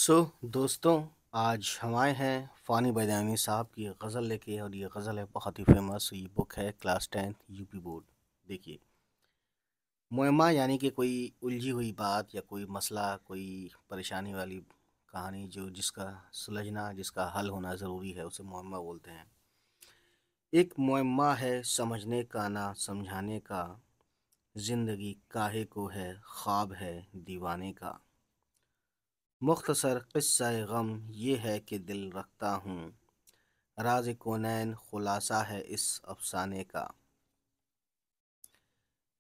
دوستوں، آج ہم آئے ہیں فانی بیدانی صاحب کی غزل لے کے، اور یہ غزل ہے بہت ہی فیمس، یہ بک ہے کلاس 10 یو پی بورڈ۔ دیکھیے، معمہ یعنی کہ کوئی الجھی ہوئی بات یا کوئی مسئلہ، کوئی پریشانی والی کہانی جس کا سلجھنا، جس کا حل ہونا ضروری ہے، اسے معمہ بولتے ہیں۔ ایک معمہ ہے سمجھنے کا نہ سمجھانے کا، زندگی کاہے کو ہے خواب ہے دیوانے کا۔ مختصر قصہ غم یہ ہے کہ دل رکھتا ہوں، راز کونین خلاصہ ہے اس افسانے کا۔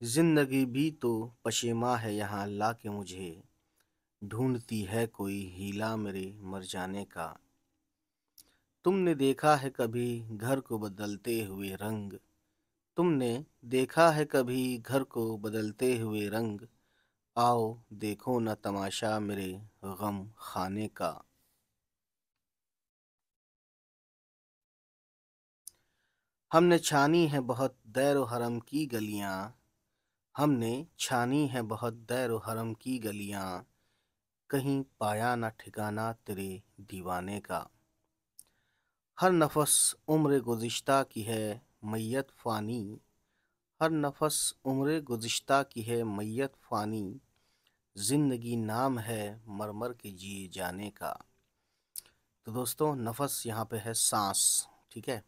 زندگی بھی تو پشیماں ہے یہاں لا کے مجھے، ڈھونڈتی ہے کوئی ہیلا میرے مر جانے کا۔ تم نے دیکھا ہے کبھی گھر کو بدلتے ہوئے رنگ، تم نے دیکھا ہے کبھی گھر کو بدلتے ہوئے رنگ، آؤ دیکھو نہ تماشا میرے غم خانے کا۔ ہم نے چھانی ہے بہت دیر و حرم کی گلیاں، ہم نے چھانی ہے بہت دیر و حرم کی گلیاں، کہیں پایا نہ ٹھکانہ تیرے دیوانے کا۔ ہر نفس عمر گزشتہ کی ہے میت فانی، ہر نفس عمر گزشتہ کی ہے میت فانی، زندگی نام ہے مرمر کے جیے جانے کا۔ تو دوستوں، نفس یہاں پہ ہے سانس، ٹھیک ہے۔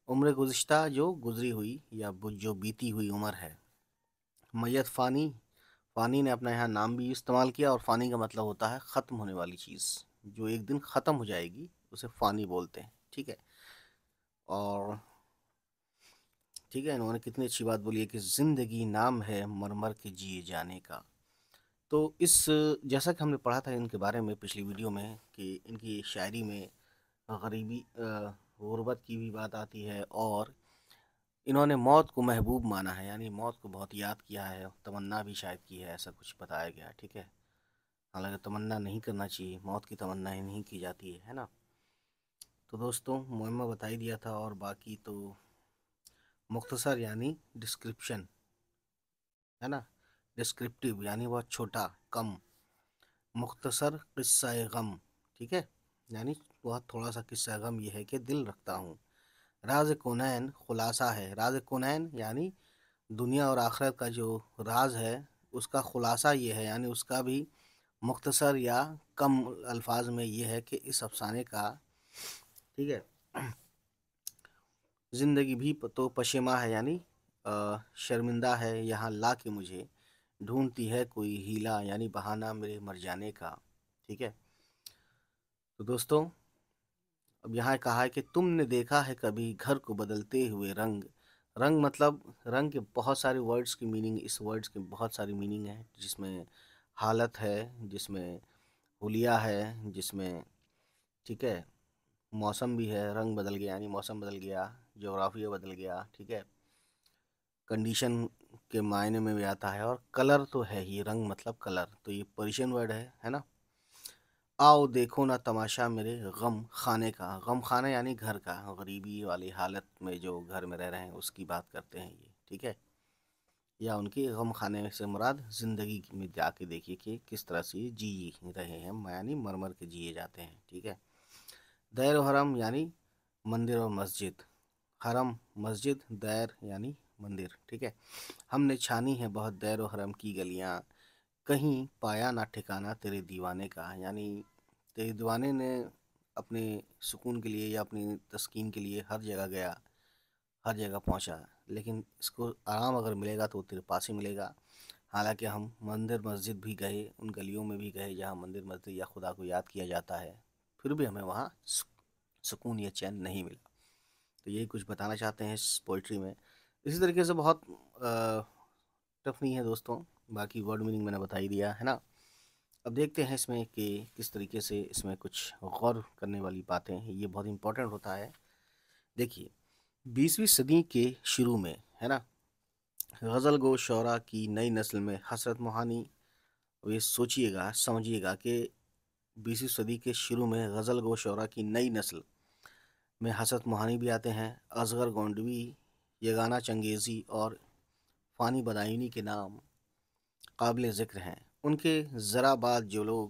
عمر گزشتہ جو گزری ہوئی یا جو بیتی ہوئی عمر ہے۔ میت فانی، فانی نے اپنا یہاں نام بھی استعمال کیا، اور فانی کا مطلب ہوتا ہے ختم ہونے والی چیز، جو ایک دن ختم ہو جائے گی اسے فانی بولتے ہیں، ٹھیک ہے۔ اور ٹھیک ہے، انہوں نے کتنی اچھی بات بولی ہے کہ زندگی نام ہے مرمر کے جیے جانے کا۔ تو جیسا کہ ہم نے پڑھا تھا ان کے بارے میں پچھلی ویڈیو میں، کہ ان کی شاعری میں غریبی، غربت کی بھی بات آتی ہے، اور انہوں نے موت کو محبوب مانا ہے، یعنی موت کو بہت یاد کیا ہے، تمنا بھی شاید کی ہے، ایسا کچھ بتایا گیا، ٹھیک ہے۔ حالانکہ تمنا نہیں کرنا چاہیے، موت کی تمنا ہی نہیں کی جاتی ہے نا۔ تو دوستوں، معمہ بتا ہی دیا تھا، اور باقی تو مختصر یعنی ڈسکرپشن ہے نا، ڈسکرپٹیو یعنی بہت چھوٹا، کم۔ مختصر قصہ غم، ٹھیک ہے، یعنی بہت تھوڑا سا قصہ غم یہ ہے کہ دل رکھتا ہوں۔ راز کونین خلاصہ ہے، راز کونین یعنی دنیا اور آخرت کا جو راز ہے اس کا خلاصہ یہ ہے، یعنی اس کا بھی مختصر یا کم الفاظ میں یہ ہے کہ اس افسانے کا، ٹھیک ہے، زندگی بھی تو پشیماں ہے، یعنی شرمندہ ہے یہاں لا کے مجھے، ڈھونڈتی ہے کوئی ہیلا یعنی بہانہ میرے مر جانے کا، ٹھیک ہے۔ تو دوستوں، اب یہاں کہا ہے کہ تم نے دیکھا ہے کبھی گھر کو بدلتے ہوئے رنگ۔ رنگ مطلب رنگ کے بہت سارے ورڈز کی میننگ، اس ورڈز کے بہت ساری میننگ ہے، جس میں حالت ہے، جس میں حلیہ ہے، جس میں، ٹھیک ہے، موسم بھی ہے، رنگ بدل گیا یعنی موسم بدل گیا، جغرافیہ بدل گیا، ٹھیک ہے، کنڈیشن کے معنی میں بھی آتا ہے، اور کلر تو ہے ہی، رنگ مطلب کلر، تو یہ پرشین ورڈ ہے نا۔ آؤ دیکھو نہ تماشا میرے غم خانے کا، غم خانہ یعنی گھر کا، غریبی والی حالت میں جو گھر میں رہ رہے ہیں اس کی بات کرتے ہیں یہ، ٹھیک ہے، یا ان کے غم خانے سے مراد زندگی میں جا کے دیکھیے کہ کس طرح سے جی رہے ہیں، یعنی مرمر کے جیے جاتے ہیں، ٹھیک ہے۔ دیر و حرم یعنی مندر اور مسجد، حرم مسجد، دیر یعنی مندر، ٹھیک ہے۔ ہم نے چھانی ہے بہت دیر و حرم کی گلیاں، کہیں پایا نہ ٹھکانہ تیرے دیوانے کا، یعنی تیرے دیوانے نے اپنے سکون کے لیے یا اپنی تسکین کے لیے ہر جگہ گیا، ہر جگہ پہنچا، لیکن اس کو آرام اگر ملے گا تو وہ تیرے پاس ہی ملے گا۔ حالانکہ ہم مندر مسجد بھی گئے، ان گلیوں میں بھی گئے جہاں مندر مسجد یا خدا کو یاد کیا جاتا ہے، پھر بھی ہمیں وہاں سکون یا چین نہیں ملا۔ تو یہی کچھ بتانا چاہتے ہیں اس پوئٹری میں۔ اسی طریقے سے بہت ٹف نہیں ہے دوستوں، باقی ورڈ میننگ میں نے بتا ہی دیا ہے نا۔ اب دیکھتے ہیں اس میں کہ کس طریقے سے اس میں کچھ غور کرنے والی باتیں ہیں، یہ بہت امپورٹنٹ ہوتا ہے۔ دیکھیے، 20ویں صدی کے شروع میں ہے نا، غزل گو شعراء کی نئی نسل میں حسرت موہانی، یہ سوچئے گا، سمجھیے گا کہ 20ویں صدی کے شروع میں غزل گو شعراء کی نئی نسل میں حسرت موہانی بھی آتے ہیں، اصغر گونڈوی، یگانہ چنگیزی اور فانی بدایونی کے نام قابل ذکر ہیں۔ ان کے ذرا بعد جو لوگ